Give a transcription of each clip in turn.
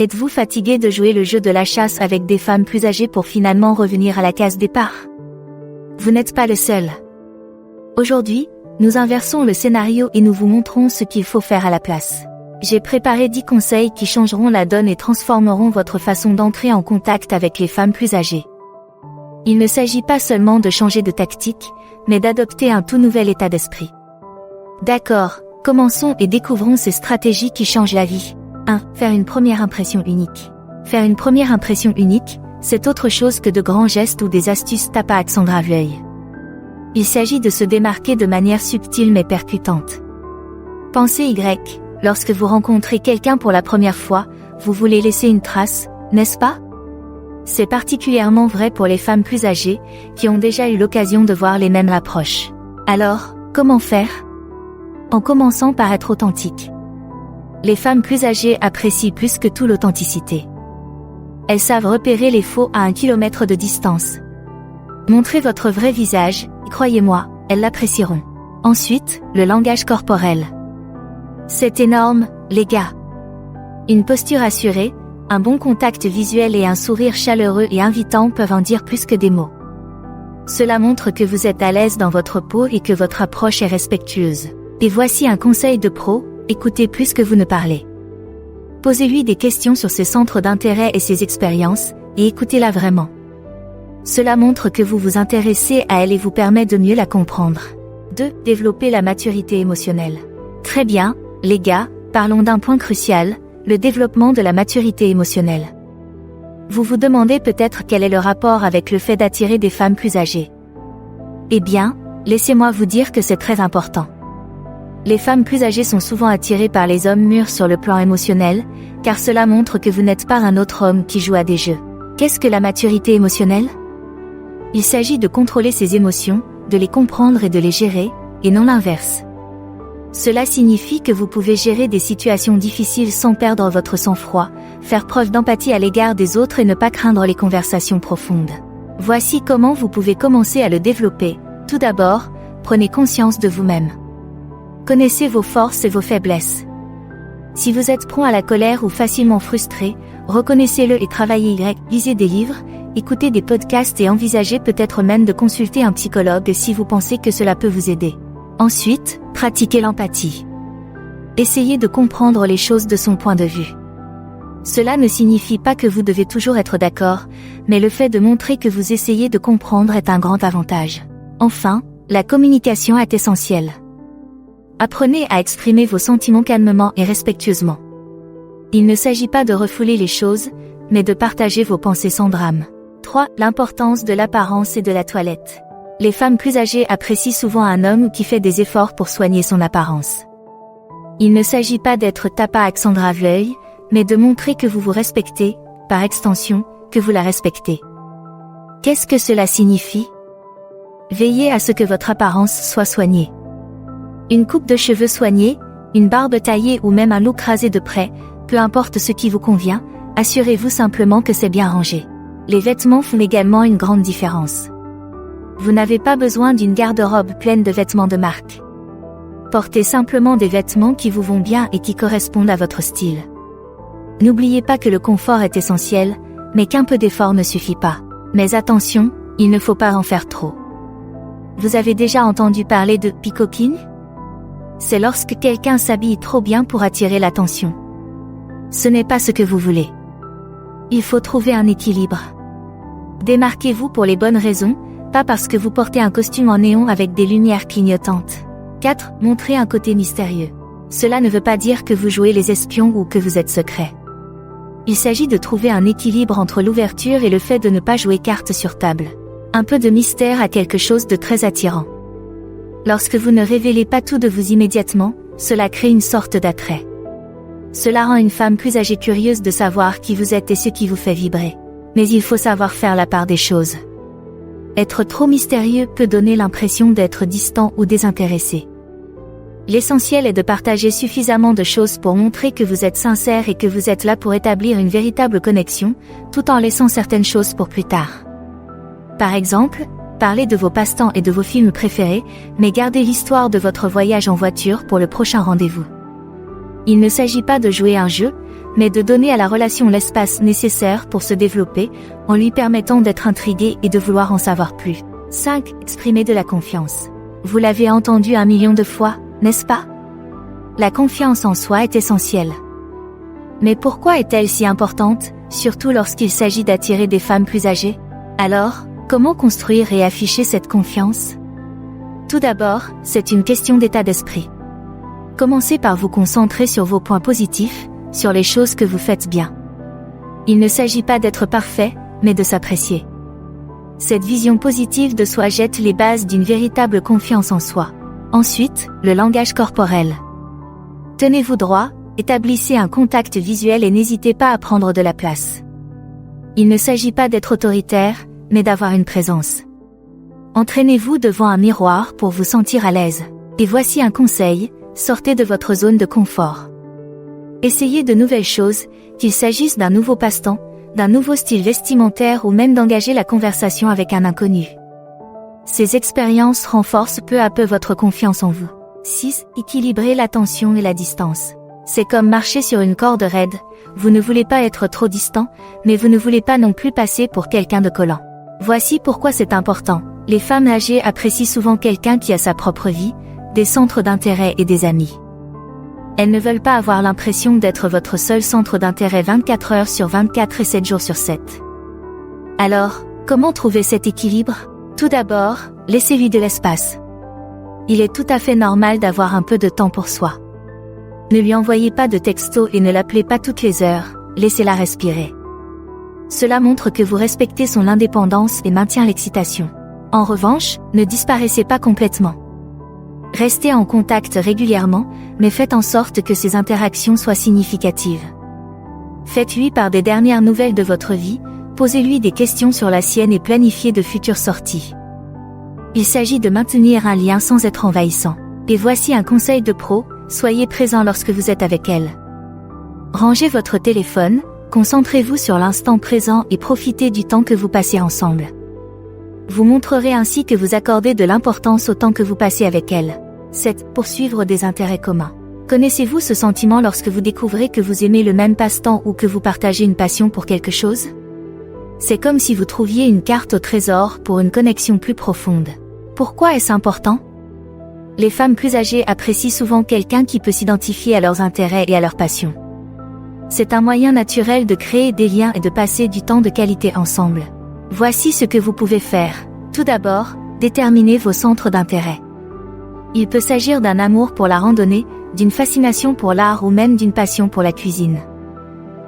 Êtes-vous fatigué de jouer le jeu de la chasse avec des femmes plus âgées pour finalement revenir à la case départ? Vous n'êtes pas le seul. Aujourd'hui, nous inversons le scénario et nous vous montrons ce qu'il faut faire à la place. J'ai préparé 10 conseils qui changeront la donne et transformeront votre façon d'entrer en contact avec les femmes plus âgées. Il ne s'agit pas seulement de changer de tactique, mais d'adopter un tout nouvel état d'esprit. D'accord, commençons et découvrons ces stratégies qui changent la vie. 1. Faire une première impression unique. Faire une première impression unique, c'est autre chose que de grands gestes ou des astuces tape à accent grave-l'œil. Il s'agit de se démarquer de manière subtile mais percutante. Pensez Y, lorsque vous rencontrez quelqu'un pour la première fois, vous voulez laisser une trace, n'est-ce pas? C'est particulièrement vrai pour les femmes plus âgées, qui ont déjà eu l'occasion de voir les mêmes approches. Alors, comment faire? En commençant par être authentique. Les femmes plus âgées apprécient plus que tout l'authenticité. Elles savent repérer les faux à 1 kilomètre de distance. Montrez votre vrai visage, et croyez-moi, elles l'apprécieront. Ensuite, le langage corporel. C'est énorme, les gars. Une posture assurée, un bon contact visuel et un sourire chaleureux et invitant peuvent en dire plus que des mots. Cela montre que vous êtes à l'aise dans votre peau et que votre approche est respectueuse. Et voici un conseil de pro, écoutez plus que vous ne parlez. Posez-lui des questions sur ses centres d'intérêt et ses expériences, et écoutez-la vraiment. Cela montre que vous vous intéressez à elle et vous permet de mieux la comprendre. 2. Développer la maturité émotionnelle. Très bien, les gars, parlons d'un point crucial, le développement de la maturité émotionnelle. Vous vous demandez peut-être quel est le rapport avec le fait d'attirer des femmes plus âgées. Eh bien, laissez-moi vous dire que c'est très important. Les femmes plus âgées sont souvent attirées par les hommes mûrs sur le plan émotionnel, car cela montre que vous n'êtes pas un autre homme qui joue à des jeux. Qu'est-ce que la maturité émotionnelle? Il s'agit de contrôler ses émotions, de les comprendre et de les gérer, et non l'inverse. Cela signifie que vous pouvez gérer des situations difficiles sans perdre votre sang-froid, faire preuve d'empathie à l'égard des autres et ne pas craindre les conversations profondes. Voici comment vous pouvez commencer à le développer. Tout d'abord, prenez conscience de vous-même. Connaissez vos forces et vos faiblesses. Si vous êtes prompt à la colère ou facilement frustré, reconnaissez-le et travaillez Y. Lisez des livres, écoutez des podcasts et envisagez peut-être même de consulter un psychologue si vous pensez que cela peut vous aider. Ensuite, pratiquez l'empathie. Essayez de comprendre les choses de son point de vue. Cela ne signifie pas que vous devez toujours être d'accord, mais le fait de montrer que vous essayez de comprendre est un grand avantage. Enfin, la communication est essentielle. Apprenez à exprimer vos sentiments calmement et respectueusement. Il ne s'agit pas de refouler les choses, mais de partager vos pensées sans drame. 3. L'importance de l'apparence et de la toilette. Les femmes plus âgées apprécient souvent un homme qui fait des efforts pour soigner son apparence. Il ne s'agit pas d'être tape à accent grave-l'œil, mais de montrer que vous vous respectez, par extension, que vous la respectez. Qu'est-ce que cela signifie? Veillez à ce que votre apparence soit soignée. Une coupe de cheveux soignée, une barbe taillée ou même un look rasé de près, peu importe ce qui vous convient, assurez-vous simplement que c'est bien rangé. Les vêtements font également une grande différence. Vous n'avez pas besoin d'une garde-robe pleine de vêtements de marque. Portez simplement des vêtements qui vous vont bien et qui correspondent à votre style. N'oubliez pas que le confort est essentiel, mais qu'un peu d'effort ne suffit pas. Mais attention, il ne faut pas en faire trop. Vous avez déjà entendu parler de « peacocking » ? C'est lorsque quelqu'un s'habille trop bien pour attirer l'attention. Ce n'est pas ce que vous voulez. Il faut trouver un équilibre. Démarquez-vous pour les bonnes raisons, pas parce que vous portez un costume en néon avec des lumières clignotantes. 4. Montrez un côté mystérieux. Cela ne veut pas dire que vous jouez les espions ou que vous êtes secret. Il s'agit de trouver un équilibre entre l'ouverture et le fait de ne pas jouer carte sur table. Un peu de mystère a quelque chose de très attirant. Lorsque vous ne révélez pas tout de vous immédiatement, cela crée une sorte d'attrait. Cela rend une femme plus âgée curieuse de savoir qui vous êtes et ce qui vous fait vibrer. Mais il faut savoir faire la part des choses. Être trop mystérieux peut donner l'impression d'être distant ou désintéressé. L'essentiel est de partager suffisamment de choses pour montrer que vous êtes sincère et que vous êtes là pour établir une véritable connexion, tout en laissant certaines choses pour plus tard. Par exemple, parlez de vos passe-temps et de vos films préférés, mais gardez l'histoire de votre voyage en voiture pour le prochain rendez-vous. Il ne s'agit pas de jouer un jeu, mais de donner à la relation l'espace nécessaire pour se développer, en lui permettant d'être intrigué et de vouloir en savoir plus. 5. Exprimer de la confiance. Vous l'avez entendu 1 million de fois, n'est-ce pas? La confiance en soi est essentielle. Mais pourquoi est-elle si importante, surtout lorsqu'il s'agit d'attirer des femmes plus âgées? Alors, comment construire et afficher cette confiance? Tout d'abord, c'est une question d'état d'esprit. Commencez par vous concentrer sur vos points positifs, sur les choses que vous faites bien. Il ne s'agit pas d'être parfait, mais de s'apprécier. Cette vision positive de soi jette les bases d'une véritable confiance en soi. Ensuite, le langage corporel. Tenez-vous droit, établissez un contact visuel et n'hésitez pas à prendre de la place. Il ne s'agit pas d'être autoritaire, mais d'avoir une présence. Entraînez-vous devant un miroir pour vous sentir à l'aise. Et voici un conseil, sortez de votre zone de confort. Essayez de nouvelles choses, qu'il s'agisse d'un nouveau passe-temps, d'un nouveau style vestimentaire ou même d'engager la conversation avec un inconnu. Ces expériences renforcent peu à peu votre confiance en vous. 6. Équilibrez l'attention et la distance. C'est comme marcher sur une corde raide, vous ne voulez pas être trop distant, mais vous ne voulez pas non plus passer pour quelqu'un de collant. Voici pourquoi c'est important. Les femmes âgées apprécient souvent quelqu'un qui a sa propre vie, des centres d'intérêt et des amis. Elles ne veulent pas avoir l'impression d'être votre seul centre d'intérêt 24 heures sur 24 et 7 jours sur 7. Alors, comment trouver cet équilibre? Tout d'abord, laissez-lui de l'espace. Il est tout à fait normal d'avoir un peu de temps pour soi. Ne lui envoyez pas de texto et ne l'appelez pas toutes les heures, laissez-la respirer. Cela montre que vous respectez son indépendance et maintient l'excitation. En revanche, ne disparaissez pas complètement. Restez en contact régulièrement, mais faites en sorte que ces interactions soient significatives. Faites-lui part des dernières nouvelles de votre vie, posez-lui des questions sur la sienne et planifiez de futures sorties. Il s'agit de maintenir un lien sans être envahissant. Et voici un conseil de pro, soyez présent lorsque vous êtes avec elle. Rangez votre téléphone, concentrez-vous sur l'instant présent et profitez du temps que vous passez ensemble. Vous montrerez ainsi que vous accordez de l'importance au temps que vous passez avec elle. 7. Poursuivre des intérêts communs. Connaissez-vous ce sentiment lorsque vous découvrez que vous aimez le même passe-temps ou que vous partagez une passion pour quelque chose? C'est comme si vous trouviez une carte au trésor pour une connexion plus profonde. Pourquoi est-ce important? Les femmes plus âgées apprécient souvent quelqu'un qui peut s'identifier à leurs intérêts et à leurs passions. C'est un moyen naturel de créer des liens et de passer du temps de qualité ensemble. Voici ce que vous pouvez faire. Tout d'abord, déterminez vos centres d'intérêt. Il peut s'agir d'un amour pour la randonnée, d'une fascination pour l'art ou même d'une passion pour la cuisine.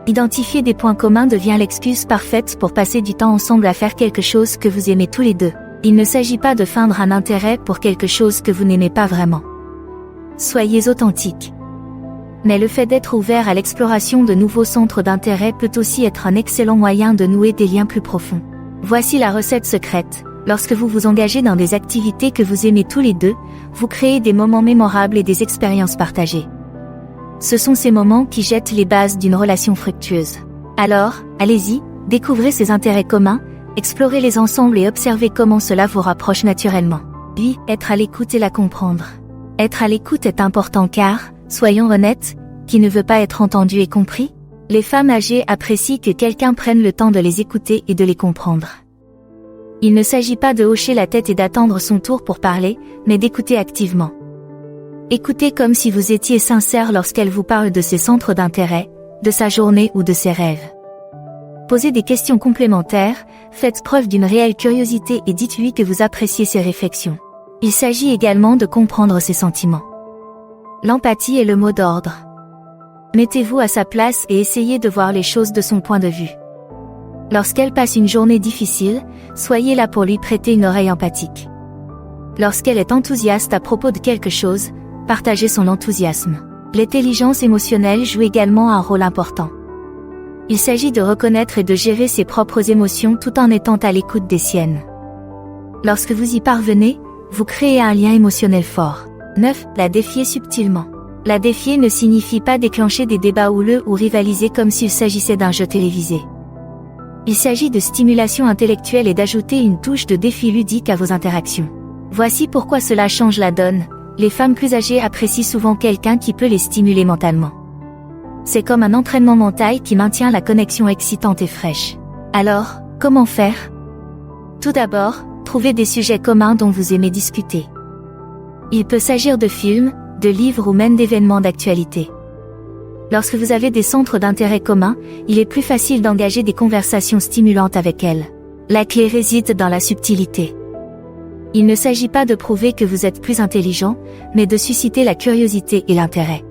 Identifier des points communs devient l'excuse parfaite pour passer du temps ensemble à faire quelque chose que vous aimez tous les deux. Il ne s'agit pas de feindre un intérêt pour quelque chose que vous n'aimez pas vraiment. Soyez authentique. Mais le fait d'être ouvert à l'exploration de nouveaux centres d'intérêt peut aussi être un excellent moyen de nouer des liens plus profonds. Voici la recette secrète. Lorsque vous vous engagez dans des activités que vous aimez tous les deux, vous créez des moments mémorables et des expériences partagées. Ce sont ces moments qui jettent les bases d'une relation fructueuse. Alors, allez-y, découvrez ces intérêts communs, explorez-les ensemble et observez comment cela vous rapproche naturellement. Puis, être à l'écoute et la comprendre. Être à l'écoute est important car, soyons honnêtes, qui ne veut pas être entendu et compris? Les femmes âgées apprécient que quelqu'un prenne le temps de les écouter et de les comprendre. Il ne s'agit pas de hocher la tête et d'attendre son tour pour parler, mais d'écouter activement. Écoutez comme si vous étiez sincère lorsqu'elle vous parle de ses centres d'intérêt, de sa journée ou de ses rêves. Posez des questions complémentaires, faites preuve d'une réelle curiosité et dites-lui que vous appréciez ses réflexions. Il s'agit également de comprendre ses sentiments. L'empathie est le mot d'ordre. Mettez-vous à sa place et essayez de voir les choses de son point de vue. Lorsqu'elle passe une journée difficile, soyez là pour lui prêter une oreille empathique. Lorsqu'elle est enthousiaste à propos de quelque chose, partagez son enthousiasme. L'intelligence émotionnelle joue également un rôle important. Il s'agit de reconnaître et de gérer ses propres émotions tout en étant à l'écoute des siennes. Lorsque vous y parvenez, vous créez un lien émotionnel fort. 9. La défier subtilement. La défier ne signifie pas déclencher des débats houleux ou rivaliser comme s'il s'agissait d'un jeu télévisé. Il s'agit de stimulation intellectuelle et d'ajouter une touche de défi ludique à vos interactions. Voici pourquoi cela change la donne. Les femmes plus âgées apprécient souvent quelqu'un qui peut les stimuler mentalement. C'est comme un entraînement mental qui maintient la connexion excitante et fraîche. Alors, comment faire? Tout d'abord, trouvez des sujets communs dont vous aimez discuter. Il peut s'agir de films, de livres ou même d'événements d'actualité. Lorsque vous avez des centres d'intérêt communs, il est plus facile d'engager des conversations stimulantes avec elle. La clé réside dans la subtilité. Il ne s'agit pas de prouver que vous êtes plus intelligent, mais de susciter la curiosité et l'intérêt.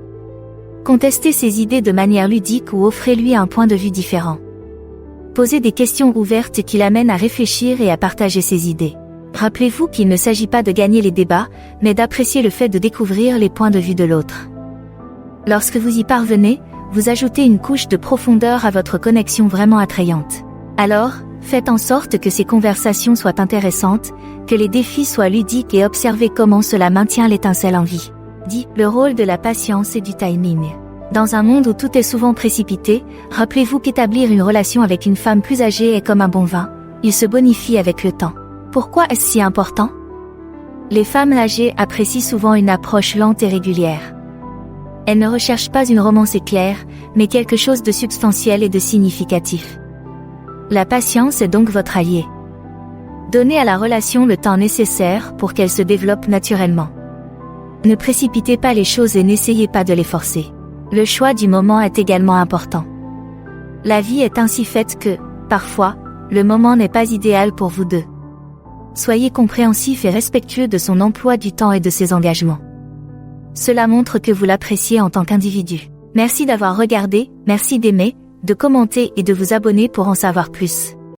Contestez ses idées de manière ludique ou offrez-lui un point de vue différent. Posez des questions ouvertes qui l'amènent à réfléchir et à partager ses idées. Rappelez-vous qu'il ne s'agit pas de gagner les débats, mais d'apprécier le fait de découvrir les points de vue de l'autre. Lorsque vous y parvenez, vous ajoutez une couche de profondeur à votre connexion vraiment attrayante. Alors, faites en sorte que ces conversations soient intéressantes, que les défis soient ludiques et observez comment cela maintient l'étincelle en vie. Le rôle de la patience et du timing. Dans un monde où tout est souvent précipité, rappelez-vous qu'établir une relation avec une femme plus âgée est comme un bon vin, il se bonifie avec le temps. Pourquoi est-ce si important? Les femmes âgées apprécient souvent une approche lente et régulière. Elles ne recherchent pas une romance éclair, mais quelque chose de substantiel et de significatif. La patience est donc votre allié. Donnez à la relation le temps nécessaire pour qu'elle se développe naturellement. Ne précipitez pas les choses et n'essayez pas de les forcer. Le choix du moment est également important. La vie est ainsi faite que, parfois, le moment n'est pas idéal pour vous deux. Soyez compréhensif et respectueux de son emploi du temps et de ses engagements. Cela montre que vous l'appréciez en tant qu'individu. Merci d'avoir regardé, merci d'aimer, de commenter et de vous abonner pour en savoir plus.